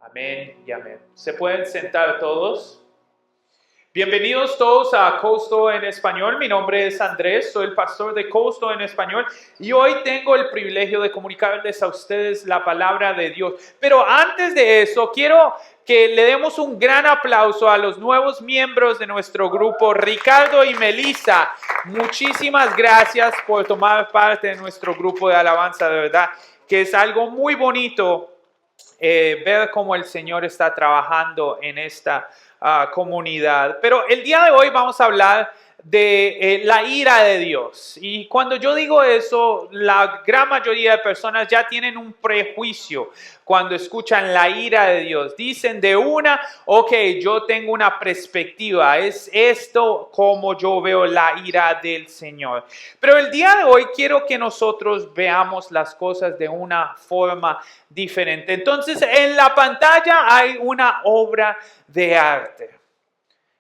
Amén y amén. ¿Se pueden sentar todos? Bienvenidos todos a Costo en Español. Mi nombre es Andrés, soy el pastor de Costo en Español y hoy tengo el privilegio de comunicarles a ustedes la palabra de Dios. Pero antes de eso, quiero que le demos un gran aplauso a los nuevos miembros de nuestro grupo, Ricardo y Melissa. Muchísimas gracias por tomar parte de nuestro grupo de alabanza, de verdad, que es algo muy bonito. Ver cómo el Señor está trabajando en esta comunidad. Pero el día de hoy vamos a hablar de la ira de Dios. Y cuando yo digo eso, la gran mayoría de personas ya tienen un prejuicio cuando escuchan la ira de Dios. Dicen de una, ok, yo tengo una perspectiva, es esto como yo veo la ira del Señor. Pero el día de hoy quiero que nosotros veamos las cosas de una forma diferente. Entonces, en la pantalla hay una obra de arte.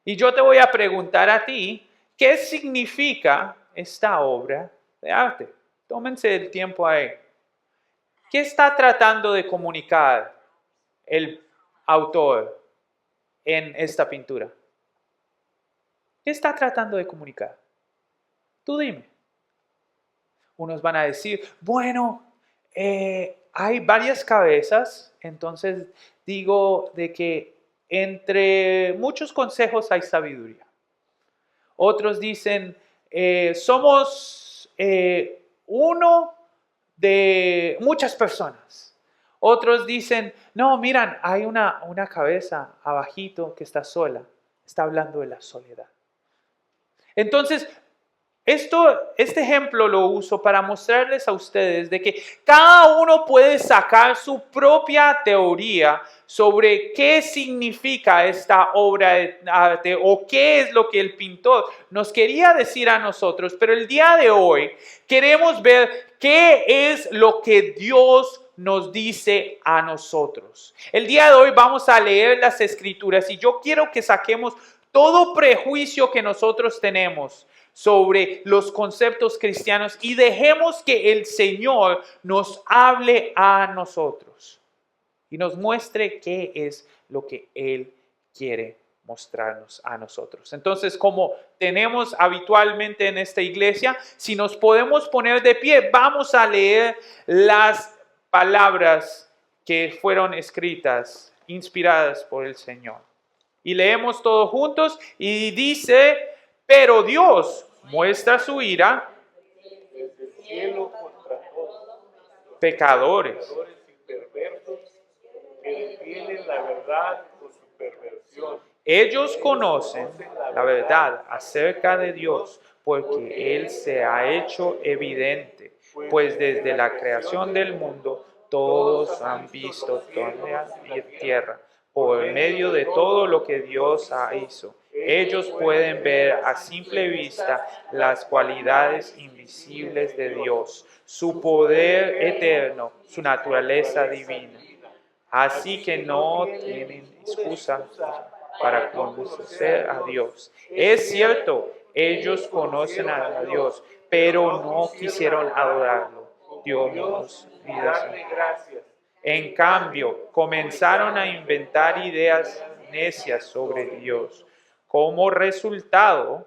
Y yo te voy a preguntar a ti, ¿qué significa esta obra de arte? Tómense el tiempo ahí. ¿Qué está tratando de comunicar el autor en esta pintura? ¿Qué está tratando de comunicar? Tú dime. Unos van a decir, bueno, hay varias cabezas, entonces digo de que entre muchos consejos hay sabiduría. Otros dicen, somos uno de muchas personas. Otros dicen, no, miran, hay una cabeza abajito que está sola. Está hablando de la soledad. Entonces, este ejemplo lo uso para mostrarles a ustedes de que cada uno puede sacar su propia teoría sobre qué significa esta obra de arte o qué es lo que el pintor nos quería decir a nosotros. Pero el día de hoy queremos ver qué es lo que Dios nos dice a nosotros. El día de hoy vamos a leer las escrituras y yo quiero que saquemos todo prejuicio que nosotros tenemos sobre los conceptos cristianos y dejemos que el Señor nos hable a nosotros y nos muestre qué es lo que Él quiere mostrarnos a nosotros. Entonces, como tenemos habitualmente en esta iglesia, si nos podemos poner de pie, vamos a leer las palabras que fueron escritas, inspiradas por el Señor. Y leemos todos juntos y dice, pero Dios muestra su ira desde el cielo contra todos pecadores. y perversos que detienen la verdad con su perversión. Ellos conocen la verdad acerca de Dios porque Él se ha hecho evidente, pues desde la creación del mundo todos han visto toda y tierra por medio de todo lo que Dios hizo. Ellos pueden ver a simple vista las cualidades invisibles de Dios, su poder eterno, su naturaleza divina. Así que no tienen excusa para conocer a Dios. Es cierto, ellos conocen a Dios, pero no quisieron adorarlo. Dios nos Gracias. En cambio, comenzaron a inventar ideas necias sobre Dios. Como resultado,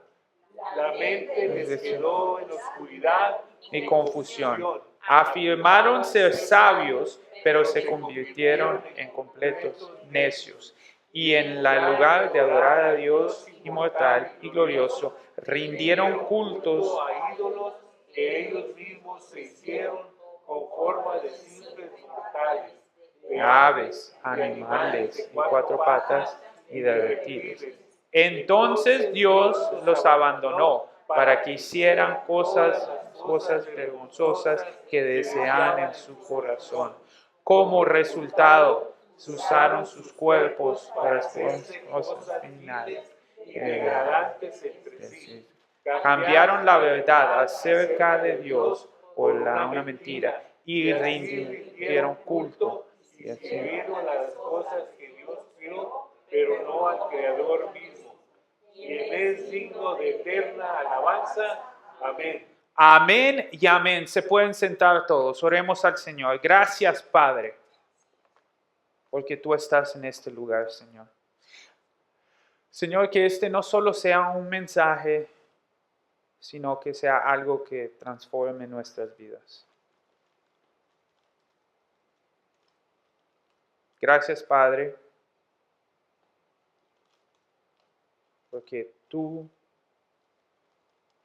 La mente les quedó en oscuridad y confusión. Afirmaron ser sabios, pero se convirtieron en completos necios. Y en lugar de adorar a Dios inmortal y glorioso, rindieron cultos a ídolos que ellos mismos se hicieron con forma de simples mortales, a aves, animales y cuatro patas y de reptiles. Entonces Dios los abandonó para que hicieran cosas vergonzosas que desean en su corazón. Como resultado, usaron sus cuerpos para cosas finales. degradantes entre sí. Cambiaron la verdad acerca de Dios por una mentira y rindieron culto. Sirvieron a las cosas que Dios creó, pero no al Creador mismo, quien es digno de eterna alabanza. Amén. Amén y amén. Se pueden sentar todos. Oremos al Señor. Gracias, Padre. porque tú estás en este lugar, Señor. Señor, que este no solo sea un mensaje, sino que sea algo que transforme nuestras vidas. Gracias, Padre, porque tú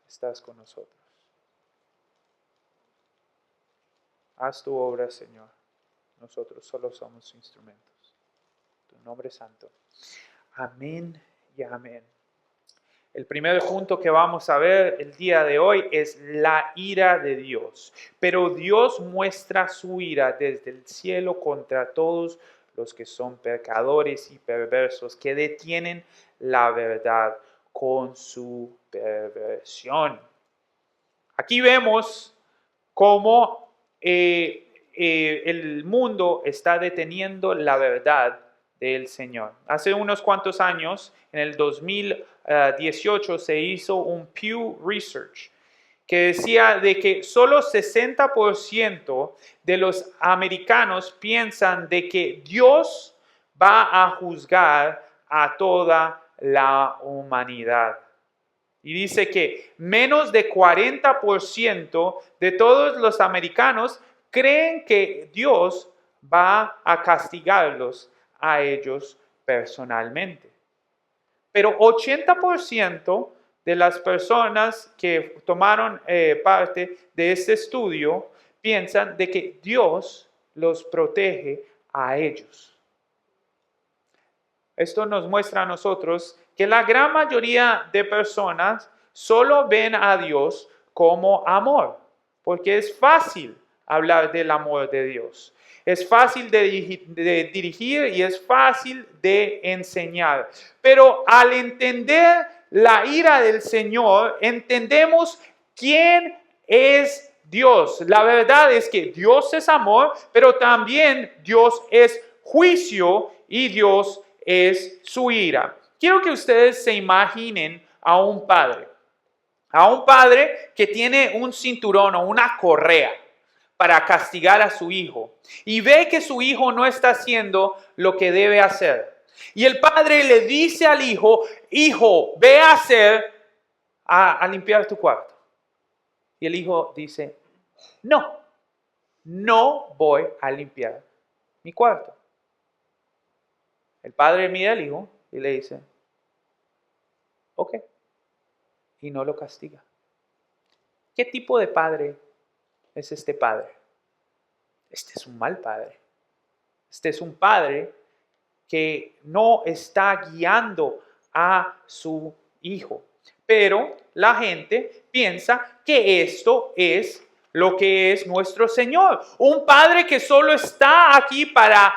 estás con nosotros. Haz tu obra, Señor. Nosotros solo somos instrumentos. Tu nombre santo. Amén y amén. El primer punto que vamos a ver el día de hoy es la ira de Dios. Pero Dios muestra su ira desde el cielo contra todos los que son pecadores y perversos, que detienen la verdad con su perversión. Aquí vemos cómo el mundo está deteniendo la verdad del Señor. Hace unos cuantos años, en el 2018, se hizo un Pew Research que decía de que solo 60% de los americanos piensan de que Dios va a juzgar a toda la humanidad. Y dice que menos de 40% de todos los americanos creen que Dios va a castigarlos a ellos personalmente. Pero 80% de las personas que tomaron parte de este estudio piensan de que Dios los protege a ellos. Esto nos muestra a nosotros que la gran mayoría de personas solo ven a Dios como amor, porque es fácil hablar del amor de Dios. Es fácil de dirigir y es fácil de enseñar. Pero al entender la ira del Señor, entendemos quién es Dios. La verdad es que Dios es amor, pero también Dios es juicio y Dios es su ira. Quiero que ustedes se imaginen a un padre que tiene un cinturón o una correa para castigar a su hijo y ve que su hijo no está haciendo lo que debe hacer. Y el padre le dice al hijo, hijo, ve a limpiar tu cuarto. Y el hijo dice, no voy a limpiar mi cuarto. El padre mira al hijo y le dice, ok, y no lo castiga. ¿Qué tipo de padre es este padre? Este es un mal padre. Este es un padre que no está guiando a su hijo. Pero la gente piensa que esto es lo que es nuestro Señor. Un padre que solo está aquí para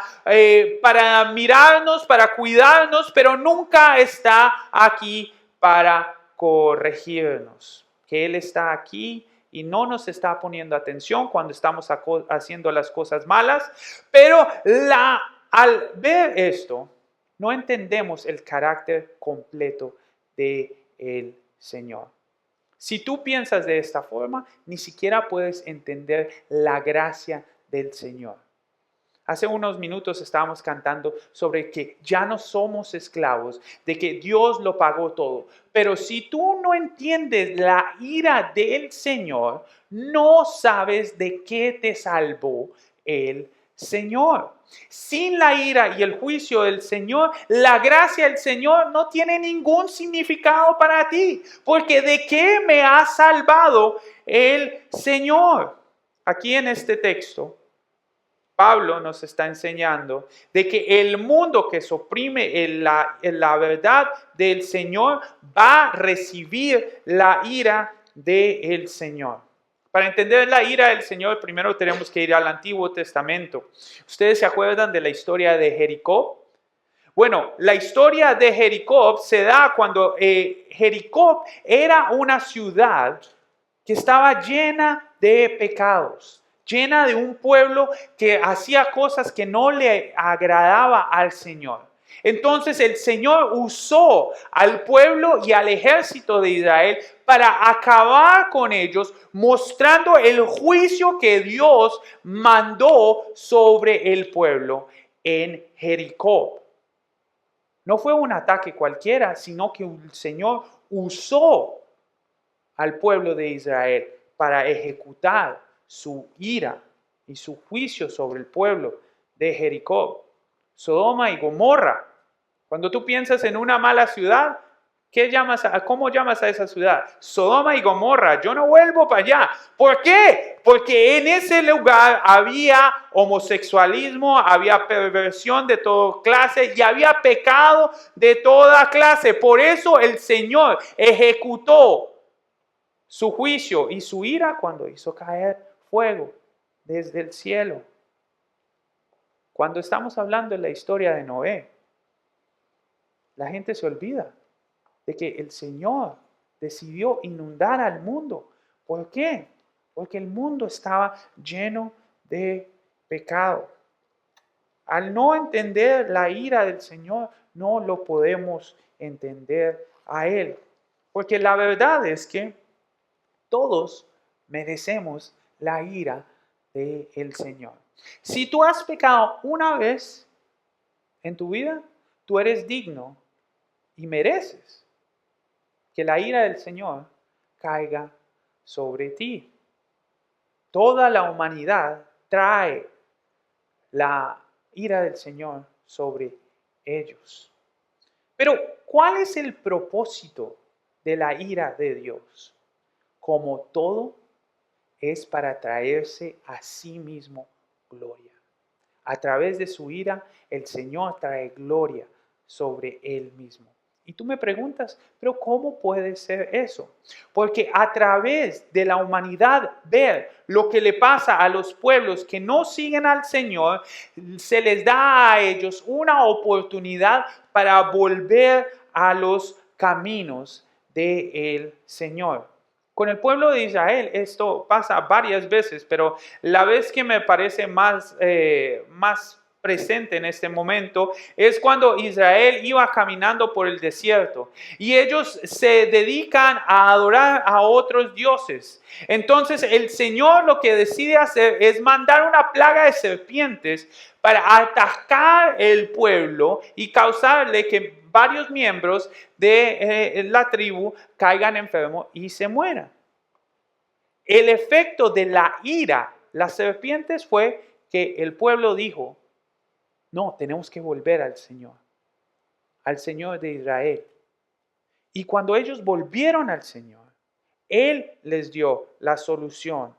mirarnos, para cuidarnos, pero nunca está aquí para corregirnos. Que Él está aquí y no nos está poniendo atención cuando estamos haciendo las cosas malas. Pero al ver esto, no entendemos el carácter completo del Señor. Si tú piensas de esta forma, ni siquiera puedes entender la gracia del Señor. Hace unos minutos estábamos cantando sobre que ya no somos esclavos, de que Dios lo pagó todo. Pero si tú no entiendes la ira del Señor, no sabes de qué te salvó el Señor. Sin la ira y el juicio del Señor, la gracia del Señor no tiene ningún significado para ti. Porque ¿de qué me ha salvado el Señor? Aquí en este texto, Pablo nos está enseñando de que el mundo que suprime la verdad del Señor va a recibir la ira del Señor. Para entender la ira del Señor, primero tenemos que ir al Antiguo Testamento. ¿Ustedes se acuerdan de la historia de Jericó? Bueno, la historia de Jericó se da cuando Jericó era una ciudad que estaba llena de pecados, llena de un pueblo que hacía cosas que no le agradaba al Señor. Entonces el Señor usó al pueblo y al ejército de Israel para acabar con ellos, mostrando el juicio que Dios mandó sobre el pueblo. en Jericó. No fue un ataque cualquiera, sino que el Señor usó al pueblo de Israel para ejecutar su ira y su juicio sobre el pueblo de Jericó. Sodoma y Gomorra. Cuando tú piensas en una mala ciudad, ¿cómo llamas a esa ciudad? Sodoma y Gomorra. Yo no vuelvo para allá. ¿Por qué? Porque en ese lugar había homosexualismo, había perversión de toda clase y había pecado de toda clase. Por eso el Señor ejecutó su juicio y su ira cuando hizo caer fuego desde el cielo. Cuando estamos hablando de la historia de Noé, la gente se olvida de que el Señor decidió inundar al mundo. ¿Por qué? Porque el mundo estaba lleno de pecado. Al no entender la ira del Señor, no lo podemos entender a Él. Porque la verdad es que todos merecemos la ira del Señor. Si tú has pecado una vez en tu vida, tú eres digno y mereces que la ira del Señor caiga sobre ti. Toda la humanidad trae la ira del Señor sobre ellos. Pero, ¿cuál es el propósito de la ira de Dios? Como todo, es para traerse a sí mismo gloria. A través de su ira, el Señor trae gloria sobre Él mismo. Y tú me preguntas, ¿pero cómo puede ser eso? Porque a través de la humanidad ver lo que le pasa a los pueblos que no siguen al Señor, se les da a ellos una oportunidad para volver a los caminos del Señor. Con el pueblo de Israel esto pasa varias veces, pero la vez que me parece más presente en este momento es cuando Israel iba caminando por el desierto y ellos se dedican a adorar a otros dioses. Entonces el Señor lo que decide hacer es mandar una plaga de serpientes para atacar el pueblo y causarle que varios miembros de la tribu caigan enfermos y se mueran. El efecto de la ira, las serpientes, fue que el pueblo dijo: no, tenemos que volver al Señor de Israel. Y cuando ellos volvieron al Señor, Él les dio la solución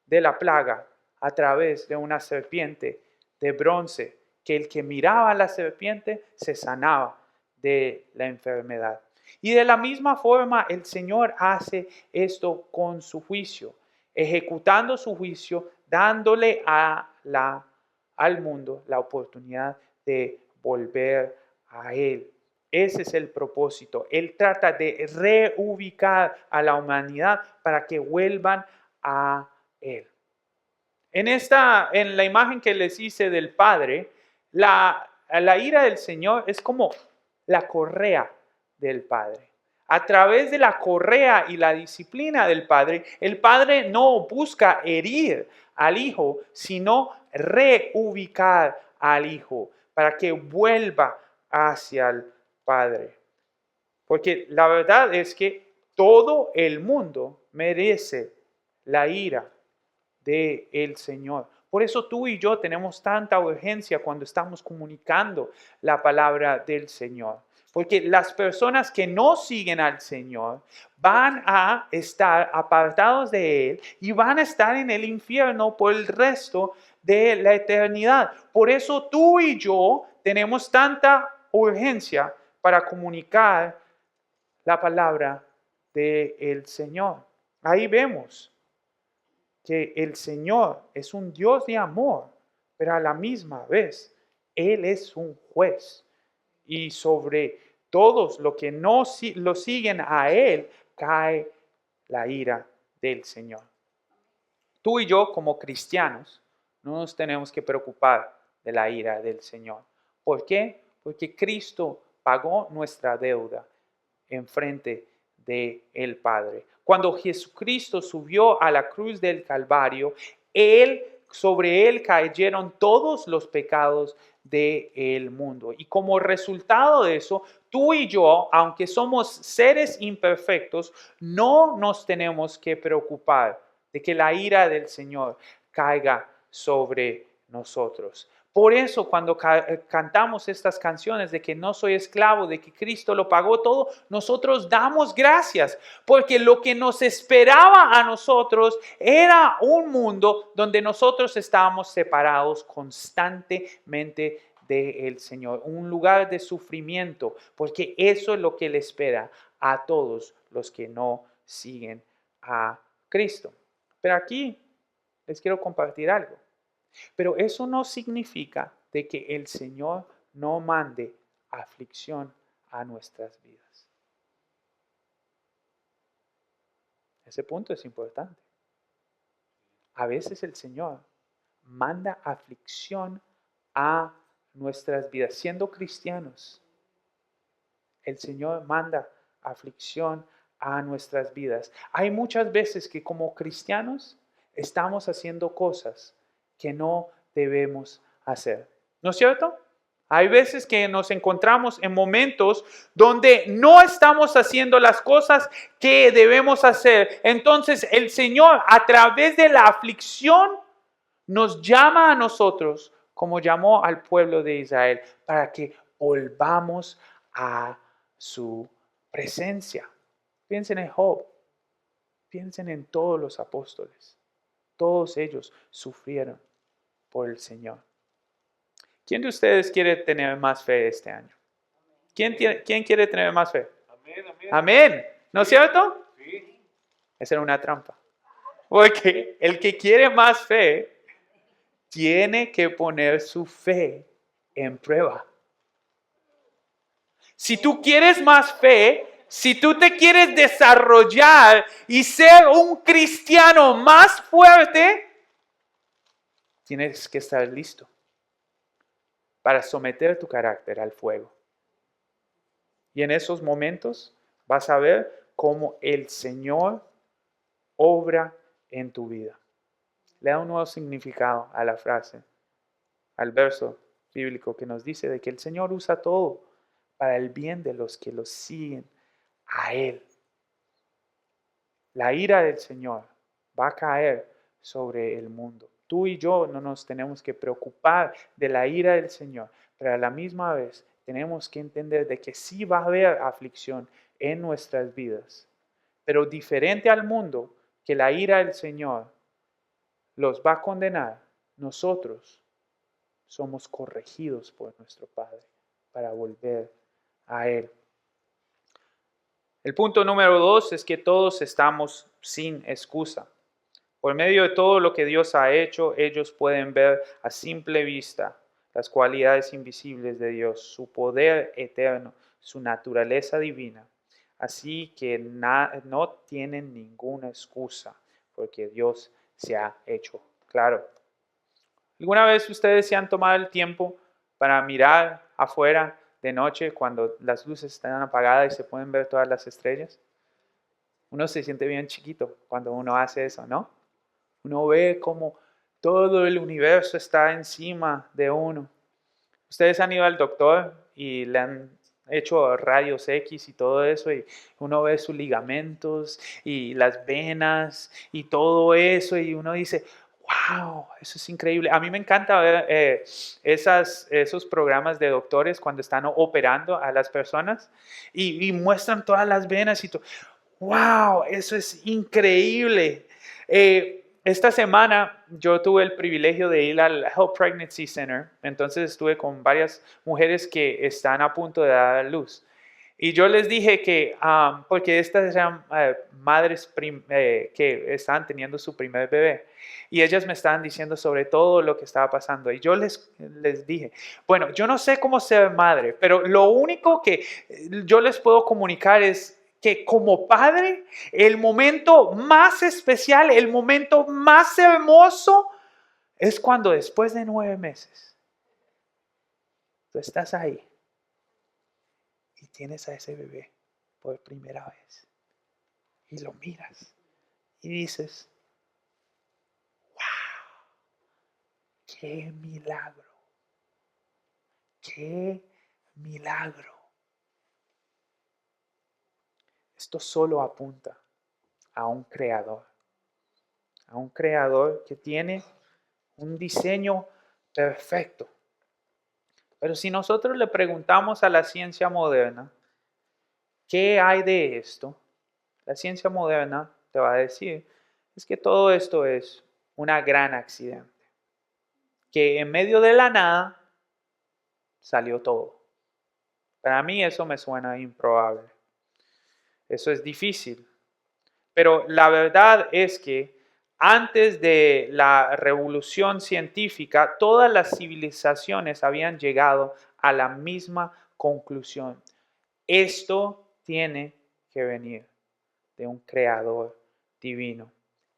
de la plaga a través de una serpiente de bronce, que el que miraba a la serpiente se sanaba de la enfermedad. Y de la misma forma el Señor hace esto con su juicio, ejecutando su juicio, dándole al mundo la oportunidad de volver a Él. Ese es el propósito. Él trata de reubicar a la humanidad para que vuelvan a Él. En la imagen que les hice del Padre, la ira del Señor es como la correa del Padre. A través de la correa y la disciplina del Padre, el Padre no busca herir al Hijo, sino reubicar al Hijo para que vuelva hacia el Padre. Porque la verdad es que todo el mundo merece la ira del Señor. Por eso tú y yo tenemos tanta urgencia cuando estamos comunicando la palabra del Señor. Porque las personas que no siguen al Señor van a estar apartados de Él y van a estar en el infierno por el resto de la eternidad. Por eso tú y yo tenemos tanta urgencia para comunicar la palabra del Señor. Ahí vemos que el Señor es un Dios de amor, pero a la misma vez Él es un juez. Y sobre todos los que no lo siguen a Él, cae la ira del Señor. Tú y yo, como cristianos, no nos tenemos que preocupar de la ira del Señor. ¿Por qué? Porque Cristo pagó nuestra deuda en frente del Padre. Cuando Jesucristo subió a la cruz del Calvario, Él sobre él cayeron todos los pecados del mundo. Y como resultado de eso, tú y yo, aunque somos seres imperfectos, no nos tenemos que preocupar de que la ira del Señor caiga sobre nosotros. Por eso cuando cantamos estas canciones de que no soy esclavo, de que Cristo lo pagó todo, nosotros damos gracias, porque lo que nos esperaba a nosotros era un mundo donde nosotros estábamos separados constantemente del Señor, un lugar de sufrimiento, porque eso es lo que le espera a todos los que no siguen a Cristo. Pero aquí les quiero compartir algo. Pero eso no significa de que el Señor no mande aflicción a nuestras vidas. Ese punto es importante. A veces el Señor manda aflicción a nuestras vidas. Siendo cristianos, el Señor manda aflicción a nuestras vidas. Hay muchas veces que como cristianos estamos haciendo cosas que no debemos hacer. ¿No es cierto? Hay veces que nos encontramos en momentos donde no estamos haciendo las cosas que debemos hacer. Entonces el Señor, a través de la aflicción, nos llama a nosotros, como llamó al pueblo de Israel, para que volvamos a su presencia. Piensen en Job. Piensen en todos los apóstoles. Todos ellos sufrieron por el Señor. ¿Quién de ustedes quiere tener más fe este año? ¿Quién quiere tener más fe? Amén, amén. Amén. ¿No es cierto? Sí. Esa era una trampa. Porque el que quiere más fe tiene que poner su fe en prueba. Si tú quieres más fe, si tú te quieres desarrollar y ser un cristiano más fuerte, tienes que estar listo para someter tu carácter al fuego. Y en esos momentos vas a ver cómo el Señor obra en tu vida. Le da un nuevo significado a la frase, al verso bíblico que nos dice de que el Señor usa todo para el bien de los que lo siguen a Él. La ira del Señor va a caer sobre el mundo. Tú y yo no nos tenemos que preocupar de la ira del Señor, pero a la misma vez tenemos que entender de que sí va a haber aflicción en nuestras vidas, pero diferente al mundo, que la ira del Señor los va a condenar, nosotros somos corregidos por nuestro Padre para volver a Él. El punto número 2 es que todos estamos sin excusa. Por medio de todo lo que Dios ha hecho, ellos pueden ver a simple vista las cualidades invisibles de Dios, su poder eterno, su naturaleza divina. Así que no tienen ninguna excusa porque Dios se ha hecho claro. ¿Alguna vez ustedes se han tomado el tiempo para mirar afuera de noche cuando las luces están apagadas y se pueden ver todas las estrellas? Uno se siente bien chiquito cuando uno hace eso, ¿no? Uno ve como todo el universo está encima de uno. Ustedes han ido al doctor y le han hecho rayos X y todo eso y uno ve sus ligamentos y las venas y todo eso y uno dice, wow, eso es increíble. A mí me encanta ver esos programas de doctores cuando están operando a las personas y muestran todas las venas y todo. Wow, eso es increíble. Esta semana yo tuve el privilegio de ir al Help Pregnancy Center, entonces estuve con varias mujeres que están a punto de dar a luz. Y yo les dije que, porque estas eran madres que estaban teniendo su primer bebé, y ellas me estaban diciendo sobre todo lo que estaba pasando. Y yo les dije, bueno, yo no sé cómo ser madre, pero lo único que yo les puedo comunicar es que como padre, el momento más especial, el momento más hermoso, es cuando después de 9 meses, tú estás ahí y tienes a ese bebé por primera vez. Y lo miras y dices, wow, ¡Qué milagro! ¡Qué milagro! Esto solo apunta a un creador que tiene un diseño perfecto. Pero si nosotros le preguntamos a la ciencia moderna, ¿qué hay de esto? La ciencia moderna te va a decir, es que todo esto es una gran accidente. Que en medio de la nada salió todo. Para mí eso me suena improbable. Eso es difícil. Pero la verdad es que antes de la revolución científica, todas las civilizaciones habían llegado a la misma conclusión. Esto tiene que venir de un creador divino.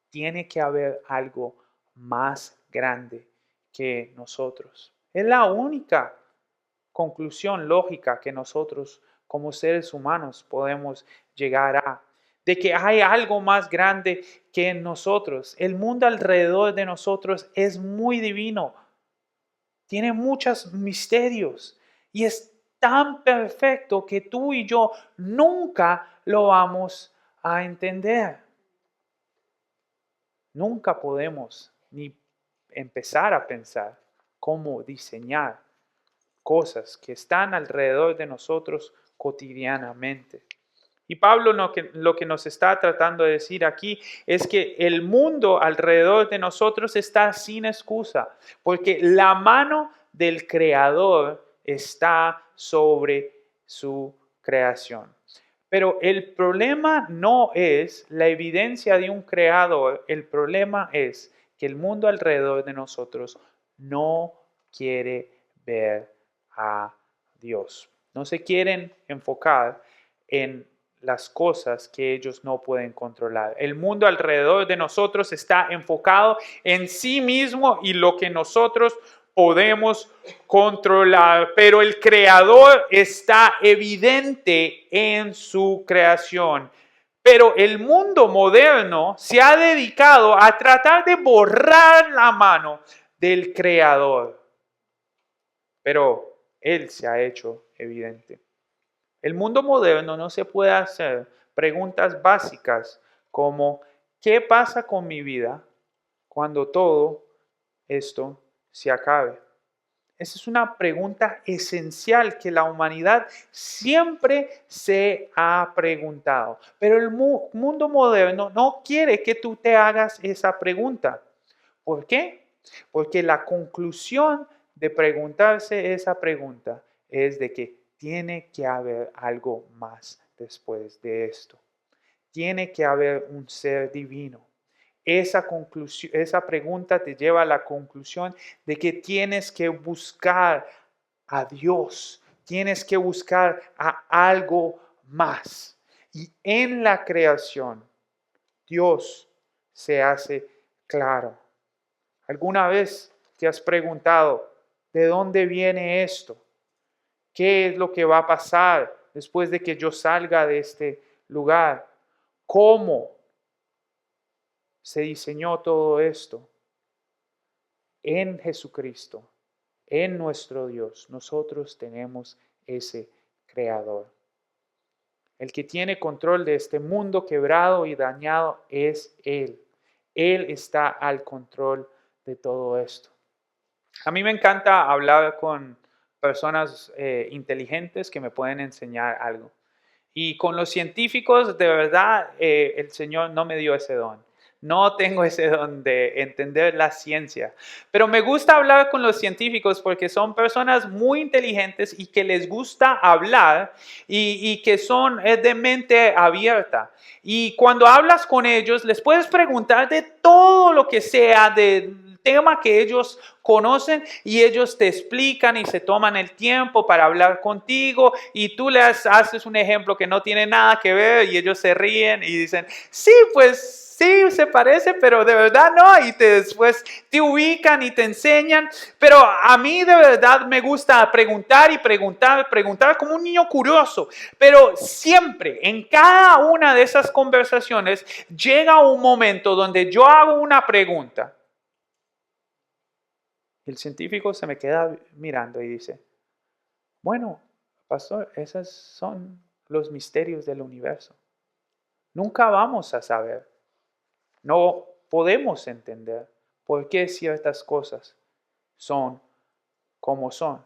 Tiene que haber algo más grande que nosotros. Es la única conclusión lógica que nosotros como seres humanos podemos llegar a. De que hay algo más grande que nosotros. El mundo alrededor de nosotros es muy divino. Tiene muchos misterios. Y es tan perfecto que tú y yo nunca lo vamos a entender. Nunca podemos ni empezar a pensar cómo diseñar cosas que están alrededor de nosotros cotidianamente. Y Pablo lo que nos está tratando de decir aquí es que el mundo alrededor de nosotros está sin excusa, porque la mano del Creador está sobre su creación. Pero el problema no es la evidencia de un creador, el problema es que el mundo alrededor de nosotros no quiere ver a Dios. No se quieren enfocar en las cosas que ellos no pueden controlar. El mundo alrededor de nosotros está enfocado en sí mismo y lo que nosotros podemos controlar, pero el Creador está evidente en su creación. Pero el mundo moderno se ha dedicado a tratar de borrar la mano del Creador. Pero Él se ha hecho evidente. El mundo moderno no se puede hacer preguntas básicas como ¿qué pasa con mi vida cuando todo esto se acabe? Esa es una pregunta esencial que la humanidad siempre se ha preguntado. Pero el mundo moderno no quiere que tú te hagas esa pregunta. ¿Por qué? Porque la conclusión de preguntarse esa pregunta es de que tiene que haber algo más después de esto. Tiene que haber un ser divino. Esa pregunta te lleva a la conclusión de que tienes que buscar a Dios. Tienes que buscar a algo más. Y en la creación, Dios se hace claro. ¿Alguna vez te has preguntado de dónde viene esto? ¿Qué es lo que va a pasar después de que yo salga de este lugar? ¿Cómo se diseñó todo esto? En Jesucristo, en nuestro Dios, nosotros tenemos ese Creador. El que tiene control de este mundo quebrado y dañado es Él. Él está al control de todo esto. A mí me encanta hablar con personas inteligentes que me pueden enseñar algo. Y con los científicos, de verdad, el Señor no me dio ese don. No tengo ese don de entender la ciencia. Pero me gusta hablar con los científicos porque son personas muy inteligentes y que les gusta hablar y que son de mente abierta. Y cuando hablas con ellos, les puedes preguntar de todo lo que sea, del tema que ellos conocen y ellos te explican y se toman el tiempo para hablar contigo y tú les haces un ejemplo que no tiene nada que ver y ellos se ríen y dicen, sí, pues sí, se parece, pero de verdad no, y después te ubican y te enseñan, pero a mí de verdad me gusta preguntar y preguntar como un niño curioso, pero siempre en cada una de esas conversaciones llega un momento donde yo hago una pregunta. Y el científico se me queda mirando y dice, bueno, pastor, esos son los misterios del universo. Nunca vamos a saber. No podemos entender por qué ciertas cosas son como son.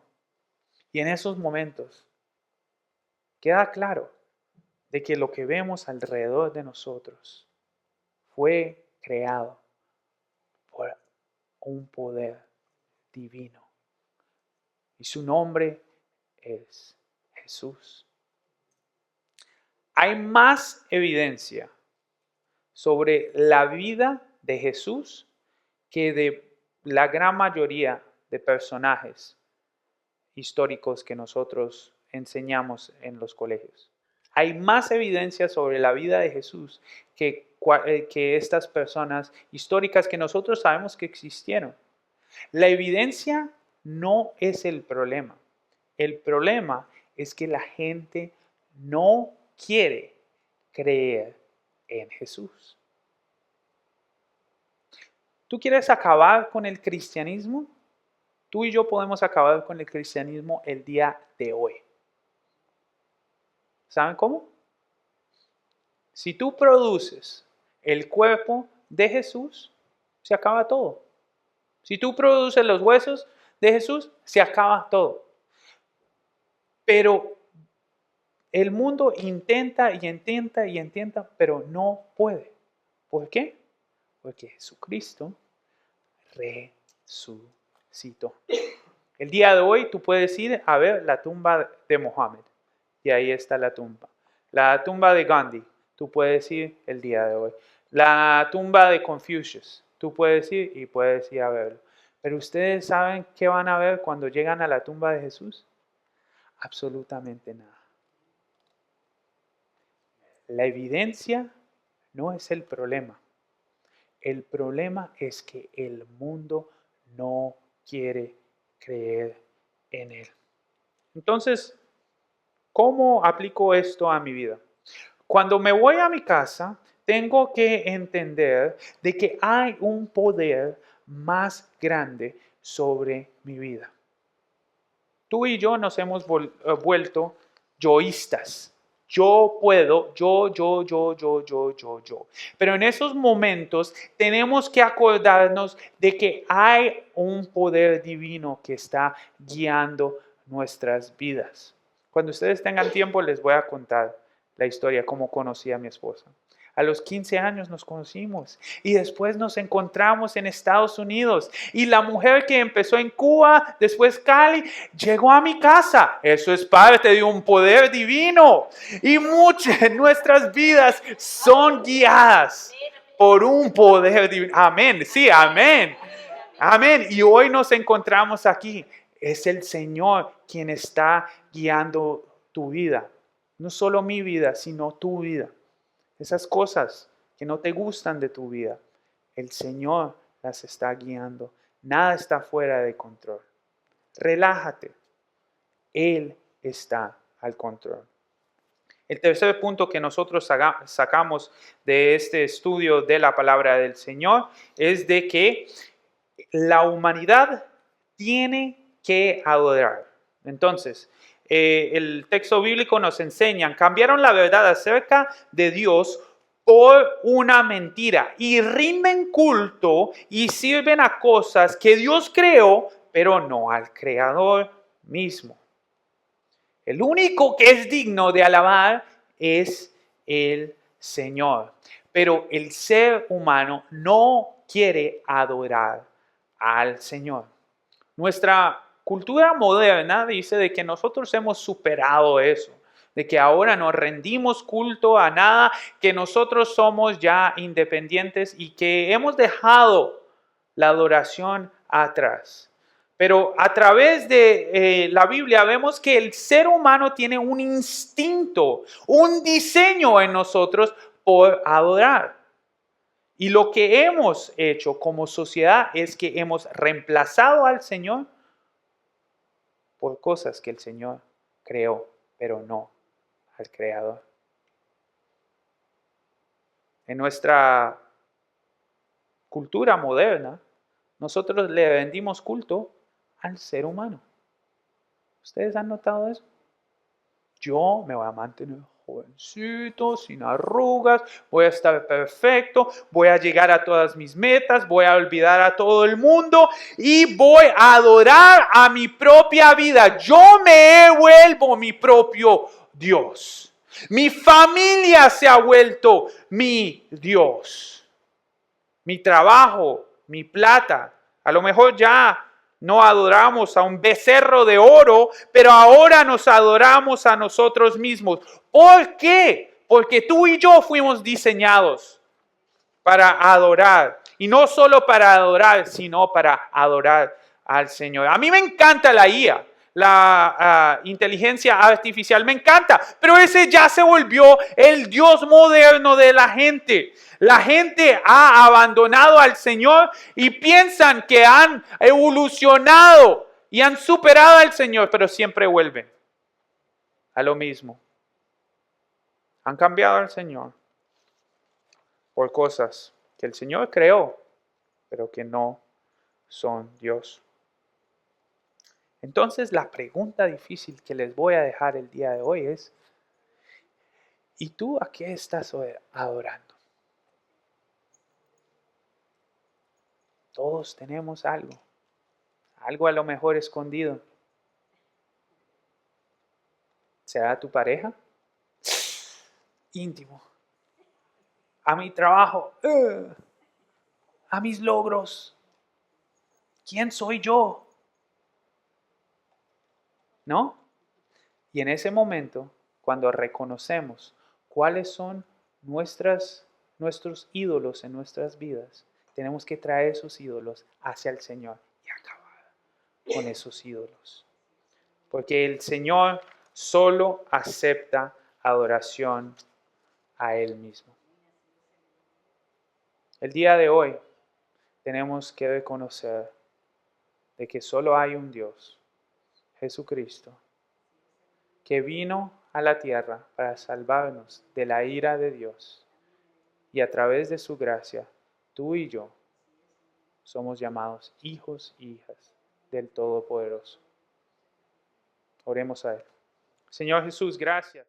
Y en esos momentos queda claro de que lo que vemos alrededor de nosotros fue creado por un poder divino. Y su nombre es Jesús. Hay más evidencia sobre la vida de Jesús que de la gran mayoría de personajes históricos que nosotros enseñamos en los colegios. Hay más evidencia sobre la vida de Jesús que estas personas históricas que nosotros sabemos que existieron. La evidencia no es el problema. El problema es que la gente no quiere creer en Jesús. ¿Tú quieres acabar con el cristianismo? Tú y yo podemos acabar con el cristianismo el día de hoy. ¿Saben cómo? Si tú produces el cuerpo de Jesús, se acaba todo. Si tú produces los huesos de Jesús, se acaba todo. Pero el mundo intenta y intenta y intenta, pero no puede. ¿Por qué? Porque Jesucristo resucitó. El día de hoy tú puedes ir a ver la tumba de Mohammed. Y ahí está la tumba. La tumba de Gandhi. Tú puedes ir el día de hoy. La tumba de Confucius. Tú puedes ir y puedes ir a verlo. Pero ustedes saben qué van a ver cuando llegan a la tumba de Jesús. Absolutamente nada. La evidencia no es el problema. El problema es que el mundo no quiere creer en él. Entonces, ¿cómo aplico esto a mi vida? Cuando me voy a mi casa, tengo que entender de que hay un poder más grande sobre mi vida. Tú y yo nos hemos vuelto yoístas. Yo puedo, yo. Pero en esos momentos tenemos que acordarnos de que hay un poder divino que está guiando nuestras vidas. Cuando ustedes tengan tiempo les voy a contar la historia, cómo conocí a mi esposa. A los 15 años nos conocimos y después nos encontramos en Estados Unidos. Y la mujer que empezó en Cuba, después Cali, llegó a mi casa. Eso es parte de un poder divino. Y muchas de nuestras vidas son guiadas por un poder divino. Amén, sí, amén. Amén. Y hoy nos encontramos aquí. Es el Señor quien está guiando tu vida. No solo mi vida, sino tu vida. Esas cosas que no te gustan de tu vida, el Señor las está guiando. Nada está fuera de control. Relájate. Él está al control. El tercer punto que nosotros sacamos de este estudio de la palabra del Señor es de que la humanidad tiene que adorar. Entonces, el texto bíblico nos enseña, cambiaron la verdad acerca de Dios por una mentira y rinden culto y sirven a cosas que Dios creó, pero no al Creador mismo. El único que es digno de alabar es el Señor. Pero el ser humano no quiere adorar al Señor. Nuestra cultura moderna dice de que nosotros hemos superado eso, de que ahora no rendimos culto a nada, que nosotros somos ya independientes y que hemos dejado la adoración atrás. Pero a través de la Biblia vemos que el ser humano tiene un instinto, un diseño en nosotros por adorar. Y lo que hemos hecho como sociedad es que hemos reemplazado al Señor por cosas que el Señor creó, pero no al Creador. En nuestra cultura moderna, nosotros le rendimos culto al ser humano. ¿Ustedes han notado eso? Yo me voy a mantener jovencito, sin arrugas, voy a estar perfecto, voy a llegar a todas mis metas, voy a olvidar a todo el mundo y voy a adorar a mi propia vida. Yo me vuelvo mi propio Dios. Mi familia se ha vuelto mi Dios. Mi trabajo, mi plata. A lo mejor ya no adoramos a un becerro de oro, pero ahora nos adoramos a nosotros mismos. ¿Por qué? Porque tú y yo fuimos diseñados para adorar. Y no solo para adorar, sino para adorar al Señor. A mí me encanta la IA. La inteligencia artificial me encanta, pero ese ya se volvió el Dios moderno de la gente. La gente ha abandonado al Señor y piensan que han evolucionado y han superado al Señor, pero siempre vuelven a lo mismo. Han cambiado al Señor por cosas que el Señor creó, pero que no son Dios. Entonces la pregunta difícil que les voy a dejar el día de hoy es, ¿y tú a qué estás adorando? Todos tenemos algo a lo mejor escondido. ¿Será tu pareja? Íntimo. A mi trabajo, a mis logros. ¿Quién soy yo? ¿No? Y en ese momento, cuando reconocemos cuáles son nuestros ídolos en nuestras vidas, tenemos que traer esos ídolos hacia el Señor y acabar con esos ídolos. Porque el Señor solo acepta adoración a Él mismo. El día de hoy tenemos que reconocer de que solo hay un Dios, Jesucristo, que vino a la tierra para salvarnos de la ira de Dios. Y a través de su gracia, tú y yo somos llamados hijos e hijas del Todopoderoso. Oremos a Él. Señor Jesús, gracias.